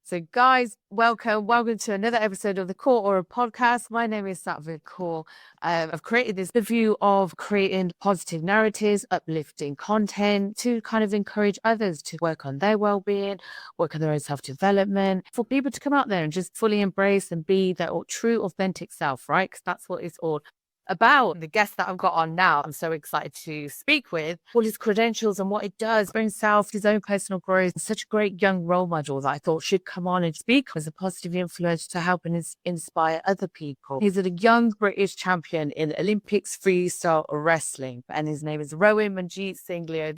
So, guys, welcome to another episode of the Core Aura podcast. My name is Satvic Kaur. I've created this view of creating positive narratives, uplifting content to kind of encourage others to work on their well-being, work on their own self-development, for people to come out there and just fully embrace and be their true, authentic self, right? Because that's what it's all about. The guest that I've got on now, I'm so excited to speak with, all his credentials and what it does for himself, his own personal growth. Such a great young role model that I thought should come on and speak as a positive influence to help and inspire other people. He's a young British champion in Olympics freestyle wrestling, and his name is Rowin Manjeet Singh II.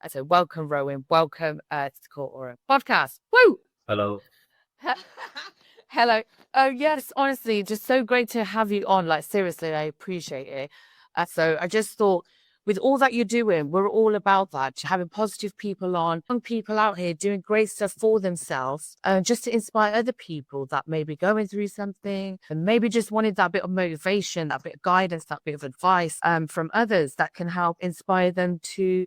So welcome, Rowin. Welcome to the Core Aura podcast. Woo! Hello. Hello. Oh, yes, honestly, just so great to have you on. Like, seriously, I appreciate it. So I just thought, with all that you're doing, we're all about that, having positive people on, young people out here doing great stuff for themselves, just to inspire other people that may be going through something and maybe just wanted that bit of motivation, that bit of guidance, that bit of advice from others that can help inspire them to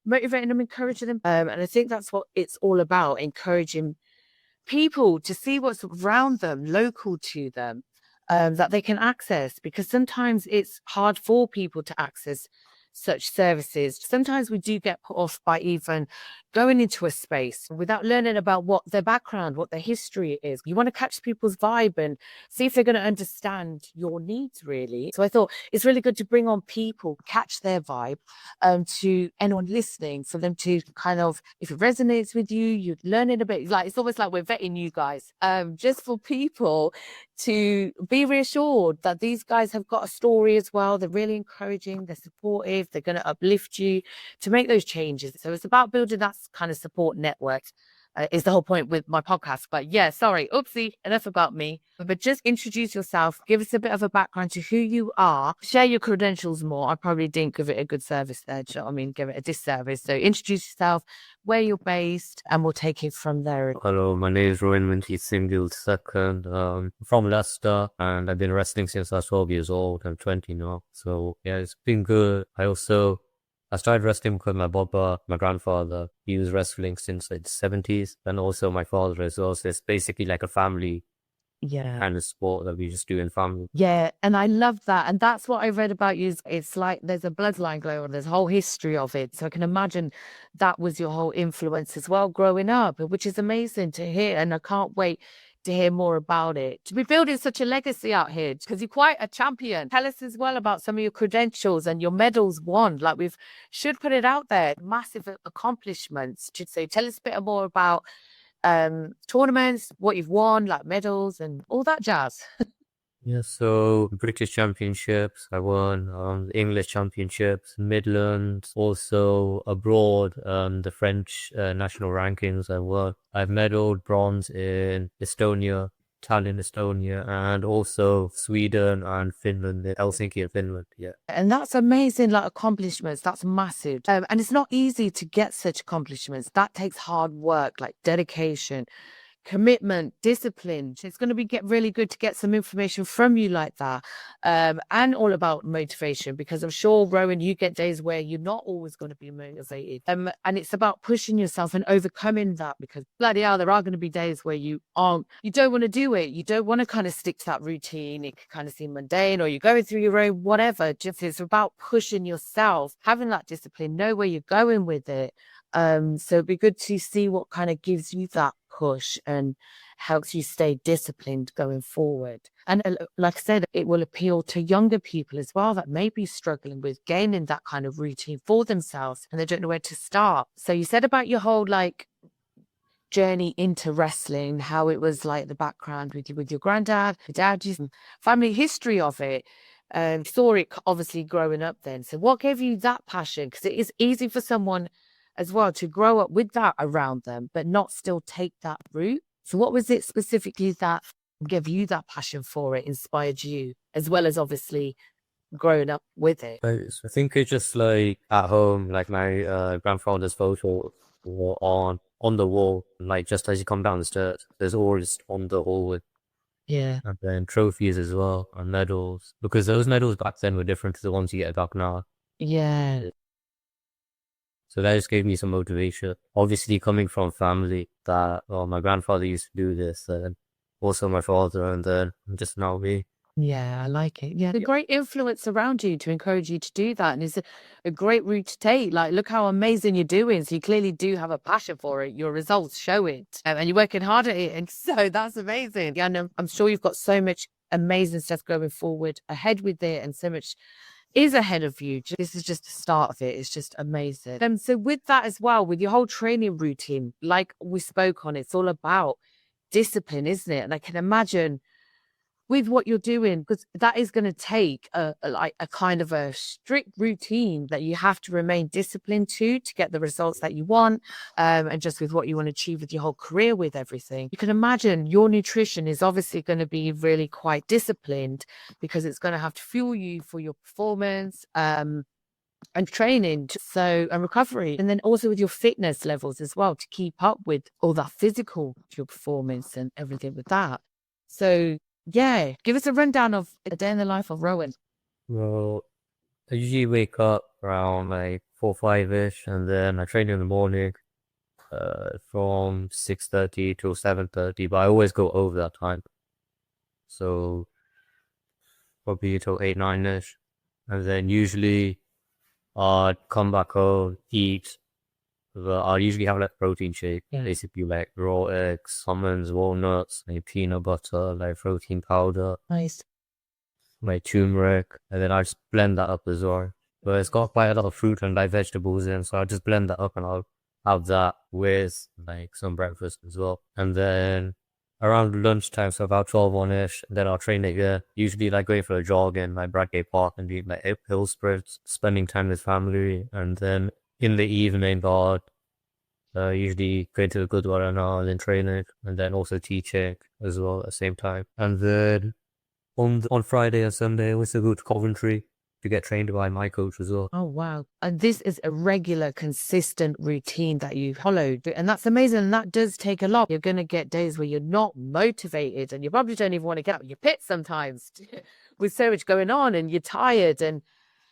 motivate them, encourage them. And I think that's what it's all about, encouraging people to see what's around them, local to them, that they can access, because sometimes it's hard for people to access such services. Sometimes we do get put off by even going into a space without learning about what their background, what their history is. You want to catch people's vibe and see if they're going to understand your needs, really. So I thought it's really good to bring on people, catch their vibe, to anyone listening, for them to kind of, if it resonates with you, you learn it a bit. Like, it's almost like we're vetting you guys, just for people to be reassured that these guys have got a story as well. They're really encouraging, they're supportive, they're going to uplift you to make those changes. So it's about building that kind of support network. Is the whole point with my podcast. But yeah, sorry, oopsie, enough about me. But just introduce yourself, give us a bit of a background to who you are, share your credentials more. I probably didn't give it a good service there. Do you know what I mean? Give it a disservice. So introduce yourself, where you're based, and we'll take it from there. Hello, my name is Rowin Manjeet Singh II. From Leicester, and I've been wrestling since I was 12 years old. I'm 20 now. So yeah, it's been good. I started wrestling because my grandfather, he was wrestling since like the 70s, and also my father as well. So it's basically like a family kind of sport that we just do in family. Yeah, and I love that. And that's what I read about you. It's like there's a bloodline glow and there's a whole history of it. So I can imagine that was your whole influence as well growing up, which is amazing to hear. And I can't wait to hear more about it. To be building such a legacy out here, because you're quite a champion. Tell us as well about some of your credentials and your medals won. Like, we should put it out there. Massive accomplishments. So tell us a bit more about tournaments, what you've won, like medals and all that jazz. Yeah, so British Championships, I won, English Championships, Midlands, also abroad, the French national rankings I won. I've medaled bronze in Estonia, Tallinn, Estonia, and also Sweden and Finland, Helsinki and Finland, yeah. And that's amazing, like accomplishments. That's massive. And it's not easy to get such accomplishments. That takes hard work, like dedication, commitment, discipline. It's going to get really good to get some information from you like that. And all about motivation, because I'm sure, Rowan, you get days where you're not always going to be motivated. And it's about pushing yourself and overcoming that, because bloody hell, there are going to be days where you don't want to do it. You don't want to kind of stick to that routine. It can kind of seem mundane, or you're going through your own whatever. Just it's about pushing yourself, having that discipline, know where you're going with it. So it'd be good to see what kind of gives you that push and helps you stay disciplined going forward. And like I said, it will appeal to younger people as well that may be struggling with gaining that kind of routine for themselves and they don't know where to start. So you said about your whole like journey into wrestling, how it was like the background with your granddad, your dad, family history of it. Saw it obviously growing up then. So what gave you that passion? Because it is easy for someone as well to grow up with that around them, but not still take that route. So what was it specifically that gave you that passion for it, inspired you, as well as obviously growing up with it? I think it's just like at home, like my grandfather's photo were on the wall, like just as you come down the stairs, there's always on the hallway. Yeah. And then trophies as well, and medals, because those medals back then were different to the ones you get back now. Yeah. So that just gave me some motivation. Obviously, coming from family that, well, my grandfather used to do this, and also my father, and then just now me. Yeah, I like it. Yeah, a great influence around you to encourage you to do that. And it's a great route to take. Like, look how amazing you're doing. So you clearly do have a passion for it. Your results show it. And you're working hard at it. And so that's amazing. Yeah, and I'm sure you've got so much amazing stuff going forward ahead with it, and so much is ahead of you. This is just the start of it. It's just amazing. So with that as well, with your whole training routine, like we spoke on, it's all about discipline, isn't it? And I can imagine with what you're doing, because that is going to take like a kind of a strict routine that you have to remain disciplined to get the results that you want, and just with what you want to achieve with your whole career, with everything. You can imagine your nutrition is obviously going to be really quite disciplined, because it's going to have to fuel you for your performance, and training, and recovery, and then also with your fitness levels as well, to keep up with all that physical, your performance and everything with that. So yeah, give us a rundown of a day in the life of Rowin. Well, I usually wake up around like 4, 5-ish, and then I train in the morning, from 6:30 to 7:30, but I always go over that time. So probably till 8, 9-ish. And then usually I'd come back home, eat. I'll usually have like protein shake, basically like raw eggs, almonds, walnuts, like peanut butter, like protein powder, Nice. like turmeric, and then I just blend that up as well. But it's got quite a lot of fruit and like vegetables in, so I'll just blend that up and I'll have that with like some breakfast as well. And then around lunchtime, so about 12 1-ish, then I'll train again. Usually like going for a jog in like Bradgate Park and doing like hill sprints, spending time with family, and then in the evening, I'll usually going to the Gurdwara now and then training, and then also teaching as well at the same time. And then on Friday and Sunday, I also go to Coventry to get trained by my coach as well. Oh, wow. And this is a regular, consistent routine that you followed. And that's amazing. And that does take a lot. You're going to get days where you're not motivated, and you probably don't even want to get out of your pit sometimes with so much going on, and you're tired, and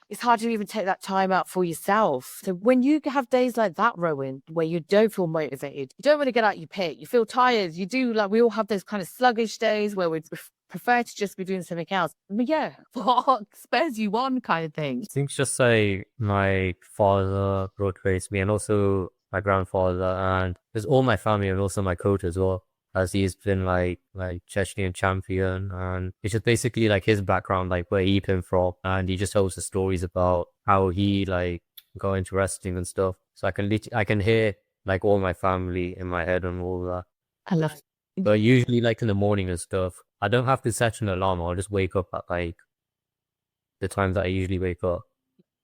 it's hard to even take that time out for yourself. So when you have days like that, Rowin, where you don't feel motivated, you don't want to get out your pit, you feel tired, you do, like, we all have those kind of sluggish days where we prefer to just be doing something else. But yeah, what spurs you on, kind of thing. I think just like my father motivates me, and also my grandfather, and there's all my family, and also my coach as well, as he's been like Chechnyan champion, and it's just basically like his background, like where he came from, and he just tells the stories about how he like got into wrestling and stuff. So I can hear like all my family in my head and all that. I love it. But usually like in the morning and stuff, I don't have to set an alarm. I'll just wake up at like the time that I usually wake up.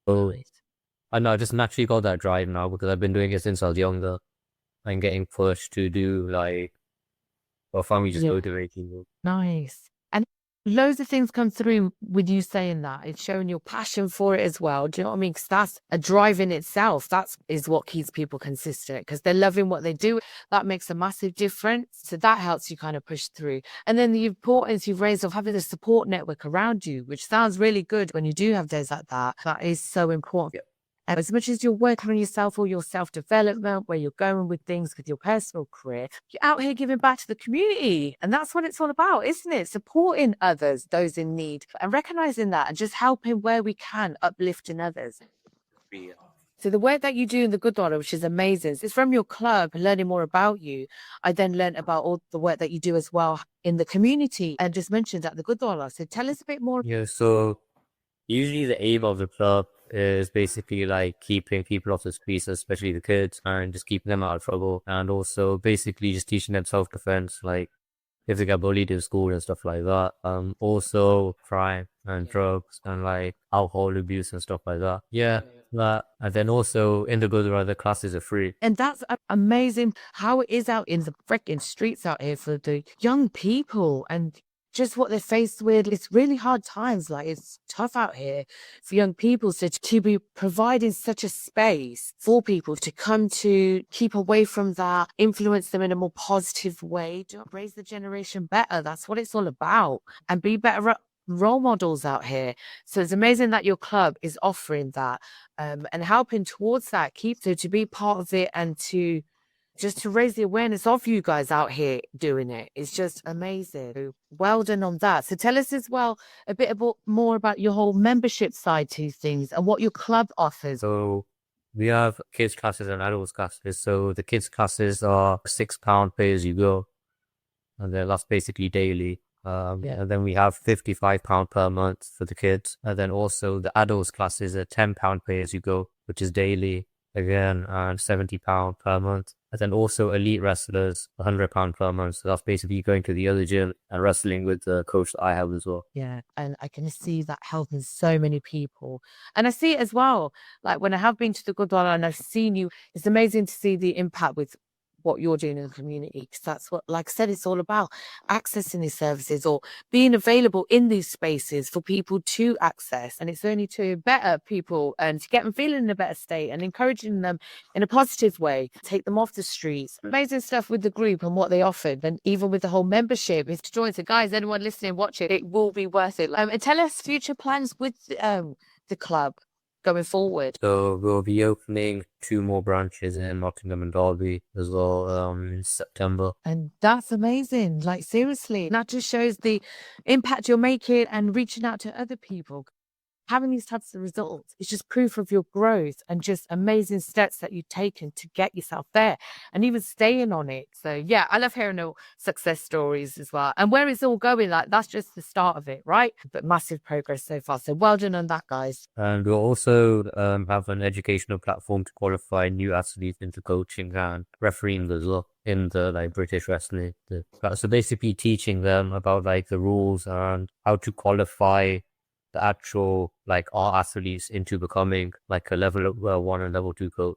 So I know I just naturally got that drive now, because I've been doing it since I was younger, and getting pushed to do like, well, family just motivating me. Nice. And loads of things come through with you saying that. It's showing your passion for it as well. Do you know what I mean? Because that's a drive in itself. That is what keeps people consistent, because they're loving what they do. That makes a massive difference. So that helps you kind of push through. And then the importance you've raised of having a support network around you, which sounds really good when you do have days like that. That is so important. As much as you're working on yourself or your self-development, where you're going with things with your personal career, you're out here giving back to the community. And that's what it's all about, isn't it? Supporting others, those in need, and recognizing that, and just helping where we can, uplifting others. So the work that you do in the Gurdwara, which is amazing, it's from your club, learning more about you. I then learned about all the work that you do as well in the community, and just mentioned at the Gurdwara. So tell us a bit more. Yeah, so usually the aim of the club is basically like keeping people off the streets, especially the kids, and just keeping them out of trouble, and also basically just teaching them self-defense, like if they get bullied in school and stuff like that. Also crime and drugs and like alcohol abuse and stuff like that. Yeah, that. And then also in the Gurdwara, the classes are free. And that's amazing how it is out in the freaking streets out here for the young people, and just what they're faced with. It's really hard times. Like, it's tough out here for young people. So to be providing such a space for people to come to keep away from that, influence them in a more positive way, to raise the generation better. That's what it's all about. And be better role models out here. So it's amazing that your club is offering that and helping towards that. Keep to be part of it and to just to raise the awareness of you guys out here doing it. It's just amazing. So well done on that. So tell us as well a bit more about your whole membership side to things and what your club offers. So we have kids classes and adults classes. So the kids classes are £6 pay as you go, and then that's basically daily. And then we have £55 per month for the kids. And then also the adults classes are £10 pay as you go, which is daily again, and £70 per month. And then also elite wrestlers, £100 per month. So that's basically going to the other gym and wrestling with the coach that I have as well. Yeah, and I can see that helping so many people. And I see it as well. Like when I have been to the Gurdwara and I've seen you, it's amazing to see the impact with what you're doing in the community. Because that's what, like I said, it's all about accessing these services or being available in these spaces for people to access. And it's only to better people and to get them feeling in a better state and encouraging them in a positive way, take them off the streets. Amazing stuff with the group and what they offered. And even with the whole membership, is to join. So guys, anyone listening, watching, it will be worth it. And tell us future plans with the club going forward. So we'll be opening 2 more branches in Nottingham and Derby as well in September. And that's amazing. Like seriously, that just shows the impact you're making and reaching out to other people. Having these types of results is just proof of your growth and just amazing steps that you've taken to get yourself there and even staying on it. So yeah, I love hearing all success stories as well. And where it's all going, like that's just the start of it, right? But massive progress so far. So well done on that, guys. And we'll also have an educational platform to qualify new athletes into coaching and refereeing as well in the like British wrestling. So basically teaching them about like the rules and how to qualify the actual like our athletes into becoming like a level 1 and level 2 coach.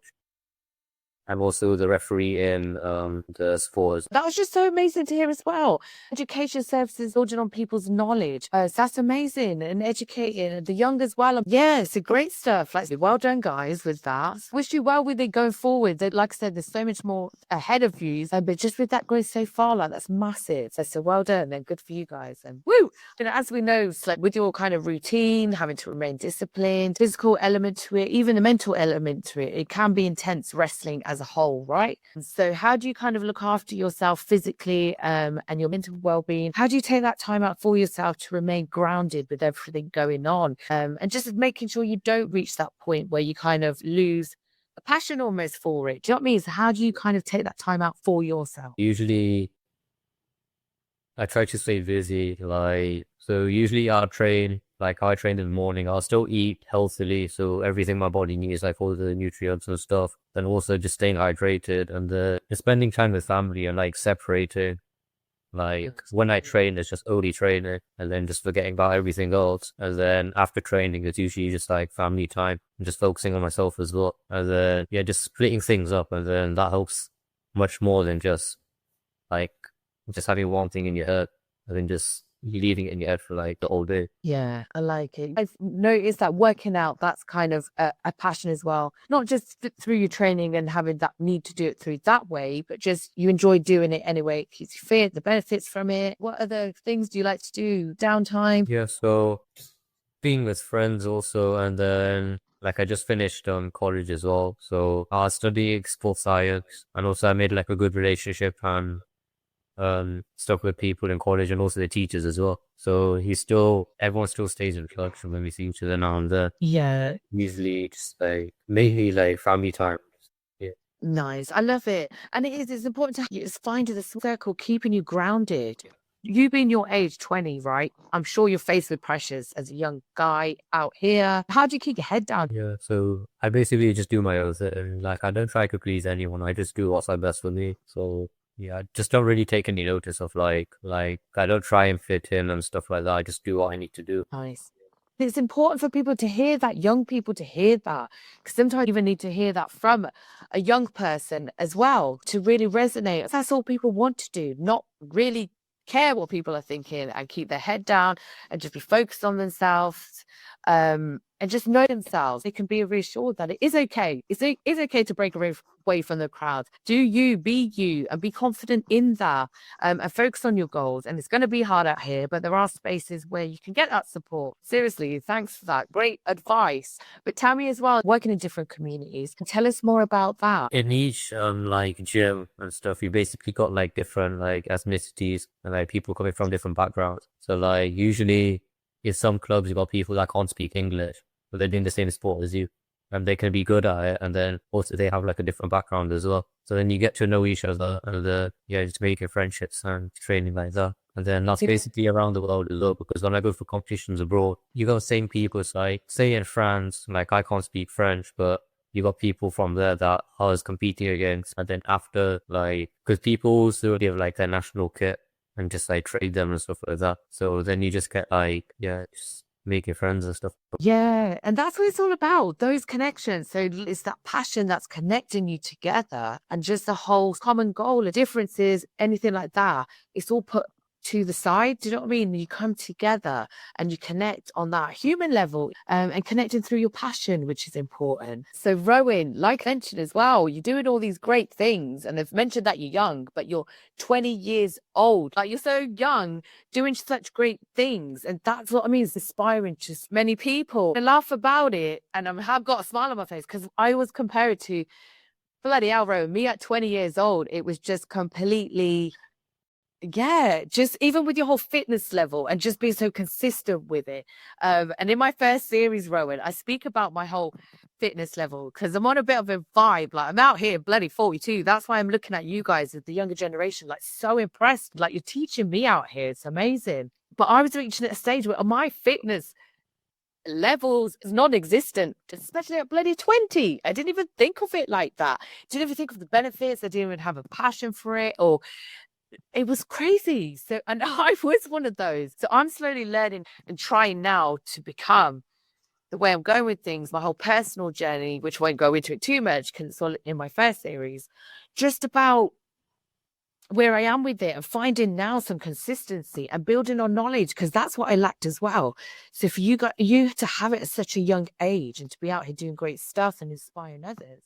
I'm also the referee in the sports. That was just so amazing to hear as well. Education services building on people's knowledge. So that's amazing and educating the young as well. Yeah, it's a great stuff. Like, well done, guys, with that. Wish you well with it going forward. Like I said, there's so much more ahead of you. But just with that growth so far, like that's massive. So well done and good for you guys. And woo! You know, as we know, like with your kind of routine, having to remain disciplined, physical element to it, even the mental element to it, it can be intense wrestling as a whole, right? And so how do you kind of look after yourself physically and your mental well-being? How do you take that time out for yourself to remain grounded with everything going on and just making sure you don't reach that point where you kind of lose a passion almost for it? Do you know what I mean? So how do you kind of take that time out for yourself? Usually I try to stay busy, so usually I train in the morning. I'll still eat healthily, so everything my body needs, like all the nutrients and stuff. Then also just staying hydrated and spending time with family and like separating. Like when I train, it's just only training and then just forgetting about everything else. And then after training, it's usually just like family time and just focusing on myself as well. And then, yeah, just splitting things up. And then that helps much more than just having one thing in your head and then just leaving it in your head for like the whole day. Yeah, I like it. I've noticed that working out, that's kind of a passion as well. Not just through your training and having that need to do it through that way, but just you enjoy doing it anyway. It keeps you fit, the benefits from it. What other things do you like to do? Downtime? Yeah, so being with friends also, and then like I just finished college as well. So I was studying sports science and also I made like a good relationship and stuff with people in college and also the teachers as well. So everyone still stays in touch when we see each other now and then. Yeah. Usually just like mainly like family time. Yeah. Nice. I love it. And it's important to just find the circle keeping you grounded. You being your age, 20, right? I'm sure you're faced with pressures as a young guy out here. How do you keep your head down? Yeah, so I basically just do my own thing. Like I don't try to please anyone. I just do what's best for me. So yeah, I just don't really take any notice of like I don't try and fit in and stuff like that. I just do what I need to do. Nice. It's important for people to hear that, young people to hear that, because sometimes you even need to hear that from a young person as well to really resonate. That's all people want to do, not really care what people are thinking and keep their head down and just be focused on themselves. and just know themselves. They can be reassured that it is okay. It's okay to break away from the crowd. Do you, be you, and be confident in that, and focus on your goals. And it's going to be hard out here, but there are spaces where you can get that support. Seriously, thanks for that. Great advice. But tell me as well, working in different communities, tell us more about that. In each like gym and stuff, you basically got like different like ethnicities and like people coming from different backgrounds. So like usually in some clubs you got people that can't speak English, but they're doing the same sport as you. And they can be good at it, and then also they have like a different background as well. So then you get to know each other, and yeah, just making friendships and training like that. And then that's basically around the world as well, because when I go for competitions abroad, you got the same people. So like, say in France, like I can't speak French, but you got people from there that I was competing against. And then after, like, because people also give like their national kit and just like trade them and stuff like that. So then you just get like, yeah, just making friends and stuff. Yeah, and that's what it's all about, those connections. So it's that passion that's connecting you together, and just the whole common goal, the differences, anything like that. It's all put to the side. Do you know what I mean? You come together and you connect on that human level, and connecting through your passion, which is important. So Rowan, like I mentioned as well, you're doing all these great things, and I've mentioned that you're young, but you're 20 years old. Like, you're so young, doing such great things. And that's what I mean, is inspiring to many people. I laugh about it, and I have got a smile on my face, because I was compared to, bloody hell, Rowan, me at 20 years old, it was just completely, yeah, just even with your whole fitness level and just being so consistent with it. And in my first series, Rowan, I speak about my whole fitness level, because I'm on a bit of a vibe. Like, I'm out here bloody 42. That's why I'm looking at you guys as the younger generation, like, so impressed. Like, you're teaching me out here. It's amazing. But I was reaching at a stage where my fitness levels is non-existent, especially at bloody 20. I didn't even think of it like that. Didn't even think of the benefits. I didn't even have a passion for it, or it was crazy. So, and I was one of those. So I'm slowly learning and trying now to become the way I'm going with things, my whole personal journey, which won't go into it too much because it's all in my first series, just about where I am with it, and finding now some consistency and building on knowledge, because that's what I lacked as well. So for you to have it at such a young age and to be out here doing great stuff and inspiring others,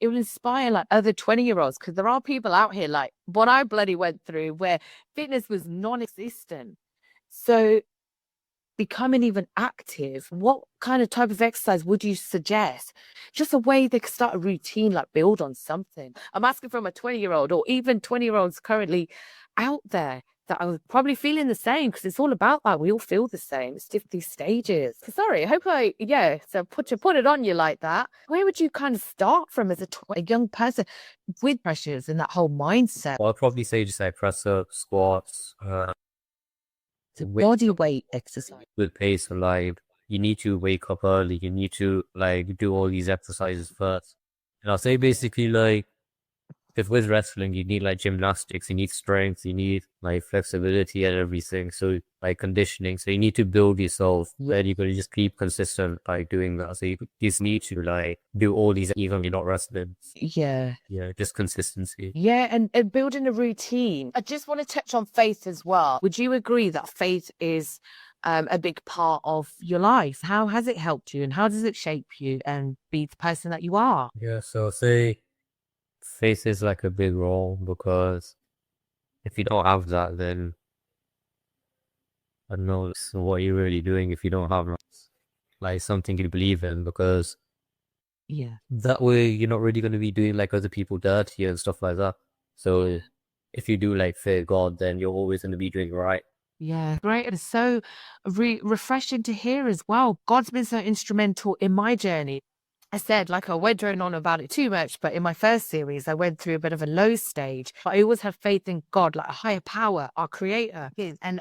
it will inspire like other 20-year-olds, because there are people out here like what I bloody went through, where fitness was non-existent. So becoming even active, what kind of type of exercise would you suggest? Just a way they could start a routine, like build on something. I'm asking from a 20-year-old, or even 20-year-olds currently out there that are probably feeling the same, because it's all about that. We all feel the same. It's these stages. Sorry, I hope so put it on you like that. Where would you kind of start from as a young person with pressures and that whole mindset? Well, I'd probably say just like press ups, squats, Body weight exercise. with pace. Like, you need to wake up early. You need to like do all these exercises first. And I'll say basically like, because with wrestling, you need like gymnastics, you need strength, you need like flexibility and everything. So like conditioning. So you need to build yourself. Then you're going to just keep consistent like doing that. So you just need to like do all these, even if you're not wrestling. Yeah. Yeah, just consistency. Yeah, and building a routine. I just want to touch on faith as well. Would you agree that faith is a big part of your life? How has it helped you, and how does it shape you and be the person that you are? Yeah, so say faith is like a big role, because if you don't have that, then I don't know what you're really doing if you don't have like something you believe in, because Yeah. that way you're not really going to be doing like other people dirty and stuff like that. So if you do like fear God, then you're always going to be doing right. Yeah, great. And so refreshing to hear as well. God's been so instrumental in my journey. I said, like, I won't drone on about it too much, but in my first series, I went through a bit of a low stage. But I always have faith in God, like a higher power, our creator. And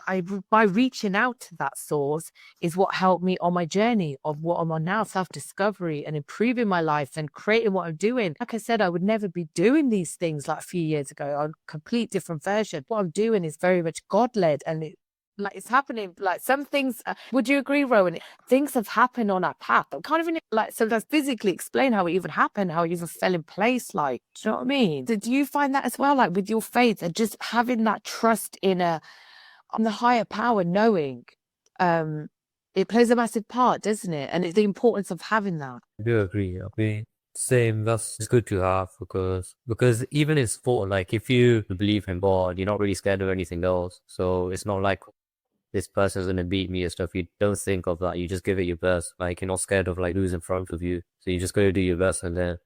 by reaching out to that source is what helped me on my journey of what I'm on now, self-discovery and improving my life and creating what I'm doing. Like I said, I would never be doing these things like a few years ago. I'm a complete different version. What I'm doing is very much God-led, and like, it's happening. Like, some things, would you agree, Rowan? Things have happened on our path. I can't even like sometimes physically explain how it even happened, how it even fell in place. Like, do you know what I mean? So do you find that as well, like with your faith and just having that trust on the higher power, knowing It plays a massive part, doesn't it? And it's the importance of having that. I do agree. I mean, same. That's it's good to have because even in sport, like if you believe in God, you're not really scared of anything else. So it's not like this person's gonna beat me and stuff. You don't think of that. You just give it your best. Like you're not scared of like losing in front of you. So you just gotta do your best, and then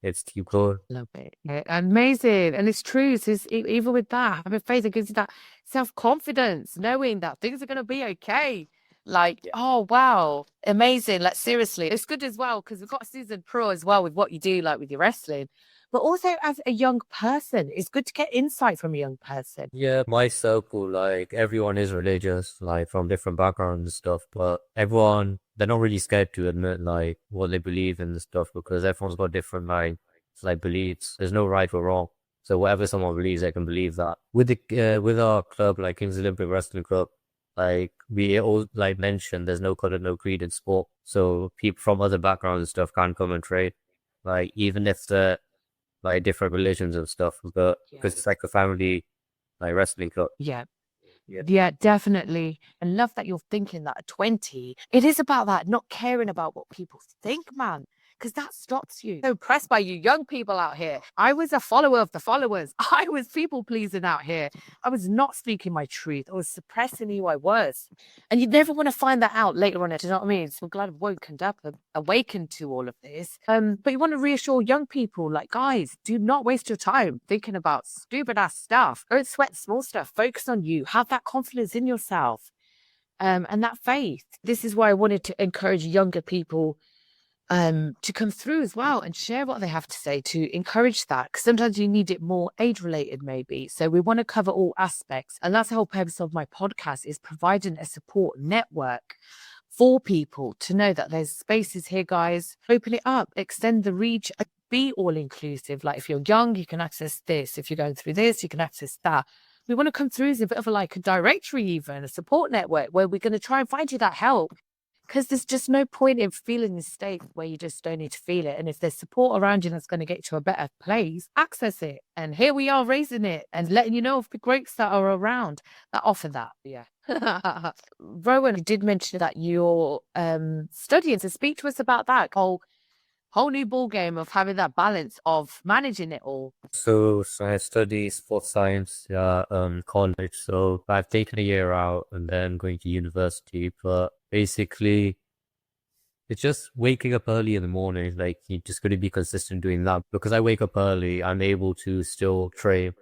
it's keep going. Love it. Yeah, amazing. And it's true. So even with that, having faith, it gives you that self-confidence, knowing that things are going to be okay. Like, oh, wow, amazing. Like, seriously, it's good as well because we've got a seasoned pro as well with what you do, like with your wrestling. But also, as a young person, it's good to get insight from a young person. Yeah, my circle, like everyone is religious, like from different backgrounds and stuff, but everyone, they're not really scared to admit like what they believe in and stuff because everyone's got different like beliefs. There's no right or wrong. So whatever someone believes, they can believe that. With our club, like King's Olympic Wrestling Club, like we all like mentioned, there's no color, no creed in sport. So people from other backgrounds and stuff can't come and trade. Like even if they're like different religions and stuff, but Yeah. because it's like a family like wrestling club. Yeah. Yeah. Yeah, definitely. And love that you're thinking that at 20. It is about that, not caring about what people think, man, because that stops you. So impressed by you young people out here. I was a follower of the followers. I was people pleasing out here. I was not speaking my truth. I was suppressing who I was. And you never want to find that out later on. Do you know what I mean? So I'm glad I've awakened to all of this. But you want to reassure young people, like, guys, do not waste your time thinking about stupid ass stuff. Don't sweat small stuff. Focus on you. Have that confidence in yourself. And that faith. This is why I wanted to encourage younger people to come through as well and share what they have to say to encourage that. Because sometimes you need it more age related, maybe. So we want to cover all aspects. And that's the whole purpose of my podcast is providing a support network for people to know that there's spaces here, guys. Open it up, extend the reach, be all inclusive. Like if you're young, you can access this. If you're going through this, you can access that. We want to come through as a bit of like a directory, even a support network where we're going to try and find you that help. Because there's just no point in feeling this state where you just don't need to feel it. And if there's support around you that's going to get you to a better place, access it. And here we are raising it and letting you know of the groups that are around that offer that. Yeah. Rowan, you did mention that you're studying. So speak to us about that whole new ball game of having that balance of managing it all. So I study sports science college. So I've taken a year out and then going to university. But basically, it's just waking up early in the morning. Like you're just going to be consistent doing that. Because I wake up early, I'm able to still train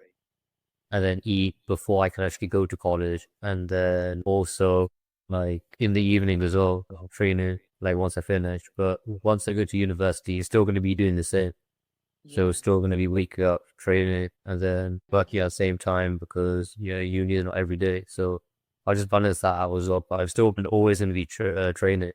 and then eat before I can actually go to college. And then also like in the evening as well, I'm training like once I finish. But once I go to university, you're still going to be doing the same. So still going to be waking up, training, and then working at the same time because uni is not every day. So I'll just balance that out as well. But I'm still always going to be training.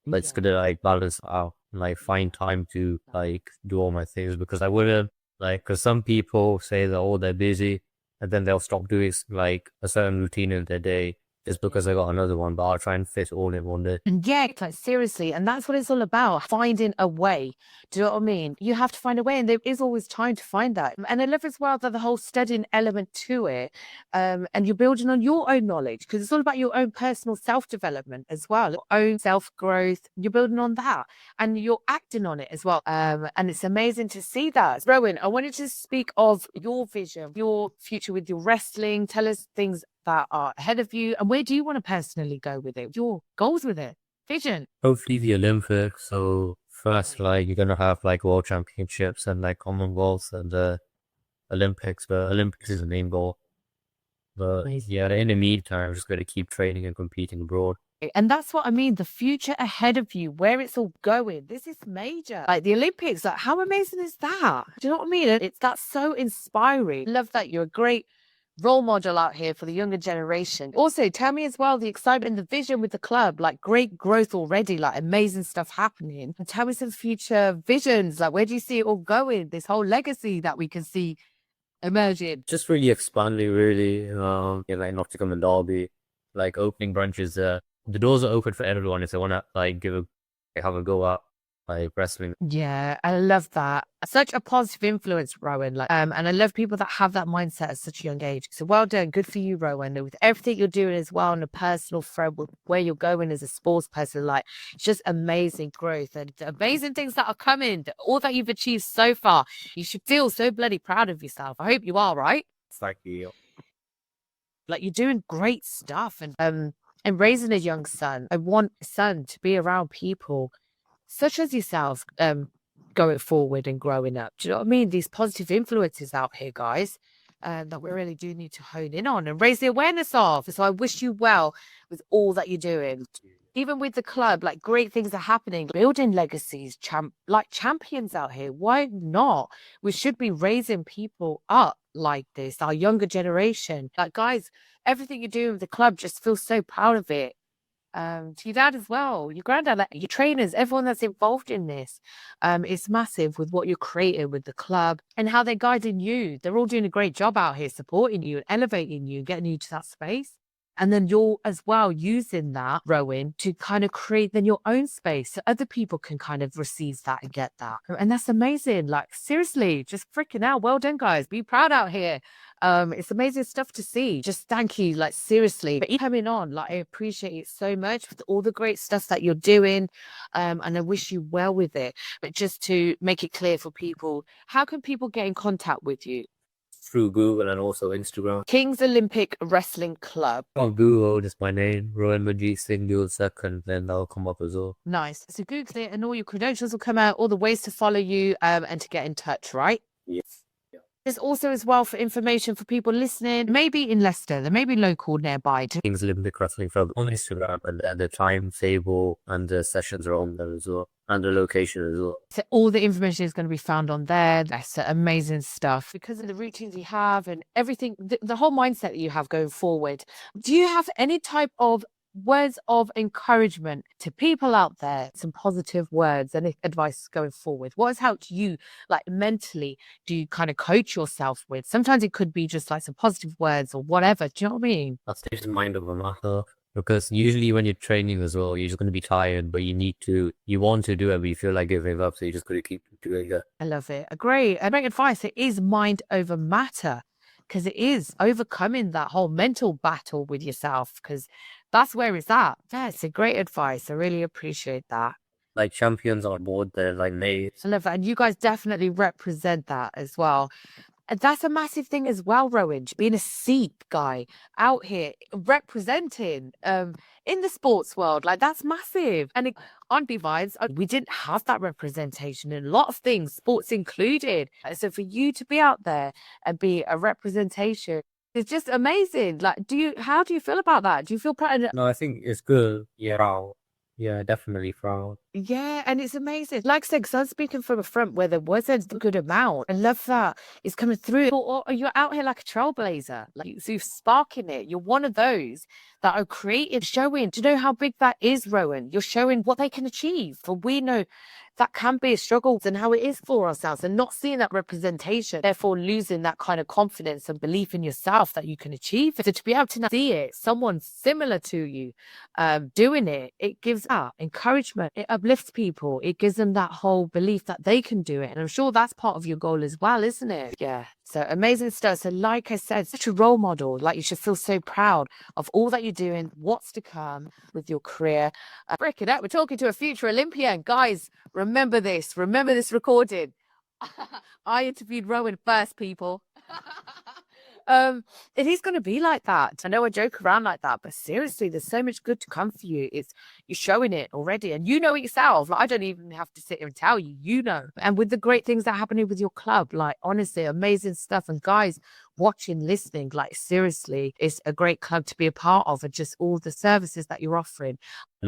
But it's gonna like balance out and like find time to like do all my things because I wouldn't like because some people say that they're busy and then they'll stop doing like a certain routine in their day just because I got another one. But I'll try and fit all in one day. And yeah, like seriously, and that's what it's all about, finding a way. Do you know what I mean? You have to find a way, and there is always time to find that. And I love as well that the whole studying element to it, and you're building on your own knowledge because it's all about your own personal self-development as well, your own self-growth. You're building on that, and you're acting on it as well. And it's amazing to see that. Rowan, I wanted to speak of your vision, your future with your wrestling. Tell us things that are ahead of you and where do you want to personally go with it, your goals with it, vision. Hopefully the Olympics. So first, like you're gonna have like world championships and like Commonwealth and Olympics. But Olympics is the main goal. But yeah, in the meantime, I'm just gonna keep training and competing abroad. And that's what I mean, the future ahead of you, where it's all going. This is major. Like the Olympics, like how amazing is that? Do you know what I mean? That's so inspiring. Love that you're a great role model out here for the younger generation. Also, tell me as well the excitement and the vision with the club, like great growth already, like amazing stuff happening. And tell me some future visions, like where do you see it all going? This whole legacy that we can see emerging. Just really expanding, really. Like Nottingham and Derby, like opening branches there. The doors are open for everyone if they want to like have a go at like wrestling. Yeah, I love that. Such a positive influence, Rowan. And I love people that have that mindset at such a young age. So well done, good for you, Rowan. And with everything you're doing as well on a personal front, with where you're going as a sports person, like it's just amazing growth and amazing things that are coming. All that you've achieved so far, you should feel so bloody proud of yourself. I hope you are, right? Thank you. Like you're doing great stuff and raising a young son. I want a son to be around people such as yourself, going forward and growing up. Do you know what I mean? These positive influences out here, guys, that we really do need to hone in on and raise the awareness of. So I wish you well with all that you're doing. Even with the club, like great things are happening, building legacies, like champions out here. Why not? We should be raising people up like this, our younger generation. Like, guys, everything you're doing with the club, just feel so proud of it. To your dad as well, your granddad, like, your trainers, everyone that's involved in this. It's massive with what you're creating with the club and how they're guiding you. They're all doing a great job out here, supporting you and elevating you, getting you to that space. And then you're as well using that, Rowin, to kind of create then your own space so other people can kind of receive that and get that. And that's amazing. Like, seriously, just freaking out. Well done, guys. Be proud out here. It's amazing stuff to see. Just thank you, like, seriously, for coming on. Like, I appreciate it so much with all the great stuff that you're doing. And I wish you well with it. But just to make it clear for people, how can people get in contact with you? Through Google and also Instagram. King's Olympic Wrestling Club. On Google, just my name, Rohan Manjeet Singh, dual second, then that'll come up as well. Nice. So Google it and all your credentials will come out, all the ways to follow you and to get in touch, right? Yes. There's also as well for information for people listening, maybe in Leicester, there may be local nearby. King's Olympic Wrestling Club on Instagram, and the timetable and the sessions are on there as well, and the location as well. So all the information is going to be found on there. That's amazing stuff because of the routines you have and everything, the whole mindset that you have going forward. Do you have any type of words of encouragement to people out there, some positive words and advice going forward? What has helped you, like, mentally? Do you kind of coach yourself with? Sometimes it could be just like some positive words or whatever. Do you know what I mean? That state of mind of a matter. Because usually when you're training as well, you're just going to be tired, but you want to do it, but you feel like giving up, so you just got to keep doing it. I love it. Great. And great advice. It is mind over matter because it is overcoming that whole mental battle with yourself because that's where it's at. Yeah, it's a great advice. I really appreciate that. Like champions on board, they're like mates. I love that. And you guys definitely represent that as well. And that's a massive thing as well, Rowan, being a Sikh guy out here representing in the sports world. Like, that's massive. And on Divides, we didn't have that representation in a lot of things, sports included. So for you to be out there and be a representation, it's just amazing. Like, how do you feel about that? Do you feel proud? No, I think it's good. Yeah, proud. Yeah, definitely proud. Yeah, and it's amazing. Like I said, 'cause I'm speaking from a front where there wasn't a good amount. I love that it's coming through. Or you're out here like a trailblazer, like so you're sparking it. You're one of those that are creative, showing. Do you know how big that is, Rowan? You're showing what they can achieve. For we know that can be a struggle and how it is for ourselves and not seeing that representation, therefore losing that kind of confidence and belief in yourself that you can achieve. So to be able to see it, someone similar to you doing it, it gives encouragement. It uplifts people. It gives them that whole belief that they can do it. And I'm sure that's part of your goal as well, isn't it? Yeah. So amazing stuff. So like I said, such a role model. Like, you should feel so proud of all that you're doing, what's to come with your career. Break it up. We're talking to a future Olympian. Guys, remember this. Remember this recording. I interviewed Rowan first, people. It is going to be like that. I know I joke around like that, but seriously, there's so much good to come for you. You're showing it already, and you know it yourself. Like, I don't even have to sit here and tell you, you know. And with the great things that are happening with your club, like, honestly, amazing stuff. And guys watching, listening, like, seriously, it's a great club to be a part of, and just all the services that you're offering.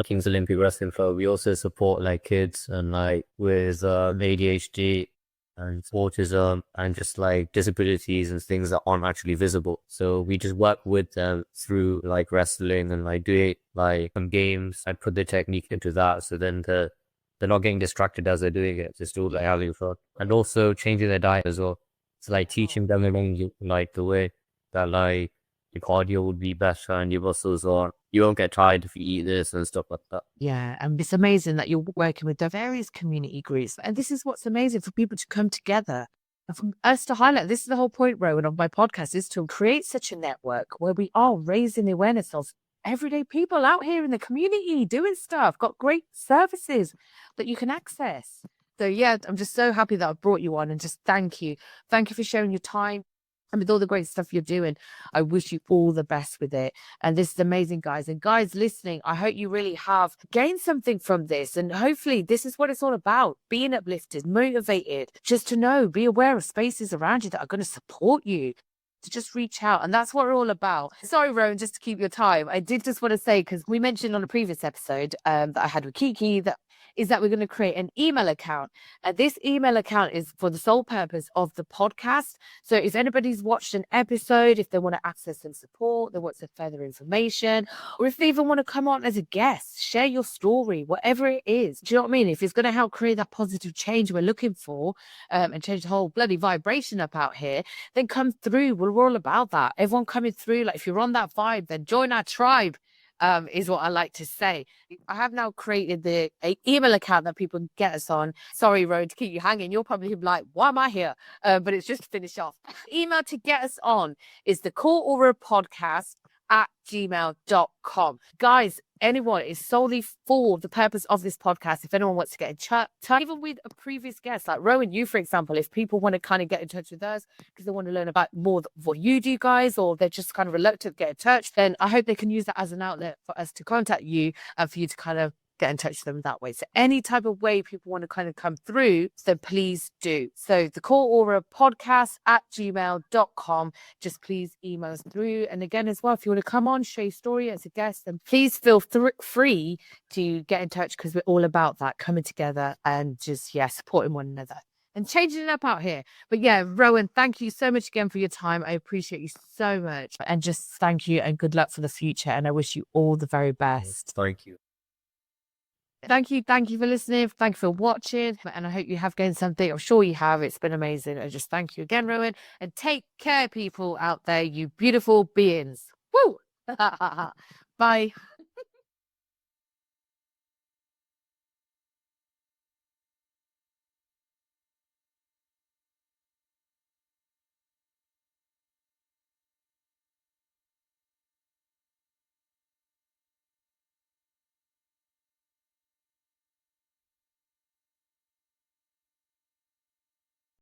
King's Olympic Wrestling Club, we also support like kids and like with ADHD and autism and just like disabilities and things that aren't actually visible. So we just work with them through like wrestling and like doing like some games and put the technique into that. So then they're not getting distracted as they're doing it. Just do like having fun. And also changing their diet as well. So like teaching them along like the way that like your cardio would be better and your muscles are you won't get tired if you eat this and stuff like that. Yeah, and it's amazing that you're working with the various community groups. And this is what's amazing for people to come together and for us to highlight. This is the whole point, Rowan, of my podcast is to create such a network where we are raising the awareness of everyday people out here in the community doing stuff, got great services that you can access. So, yeah, I'm just so happy that I've brought you on and just thank you. Thank you for sharing your time. And with all the great stuff you're doing, I wish you all the best with it. And this is amazing, guys. And guys listening, I hope you really have gained something from this. And hopefully this is what it's all about. Being uplifted, motivated, just to know, be aware of spaces around you that are going to support you. To just reach out. And that's what we're all about. Sorry, Rowan, just to keep your time. I did just want to say, because we mentioned on a previous episode that I had with Kiki, that we're going to create an email account. And this email account is for the sole purpose of the podcast. So if anybody's watched an episode, if they want to access some support, they want some further information, or if they even want to come on as a guest, share your story, whatever it is. Do you know what I mean? If it's going to help create that positive change we're looking for and change the whole bloody vibration up out here, then come through. We're all about that. Everyone coming through. Like if you're on that vibe, then join our tribe. Is what I like to say. I have now created the email account that people can get us on. Sorry, Road, to keep you hanging. You'll probably be like, why am I here? But it's just to finish off. Email to get us on is the Core Aura Podcast @gmail.com. Guys, anyone is solely for the purpose of this podcast. If anyone wants to get in touch, even with a previous guest, like Rowan, you, for example, if people want to kind of get in touch with us because they want to learn about more of what you do, guys, or they're just kind of reluctant to get in touch, then I hope they can use that as an outlet for us to contact you and for you to kind of get in touch with them that way. So any type of way people want to kind of come through, so please do. So the Core Aura Podcast @gmail.com. Just please email us through. And again, as well, if you want to come on, share your story as a guest, then please feel free to get in touch, because we're all about that, coming together and just, supporting one another and changing it up out here. But yeah, Rowan, thank you so much again for your time. I appreciate you so much. And just thank you and good luck for the future. And I wish you all the very best. Thank you. Thank you for listening. Thank you for watching. And I hope you have gained something. I'm sure you have. It's been amazing. I just thank you again, Rowan. And take care, people out there, you beautiful beings. Woo! Bye.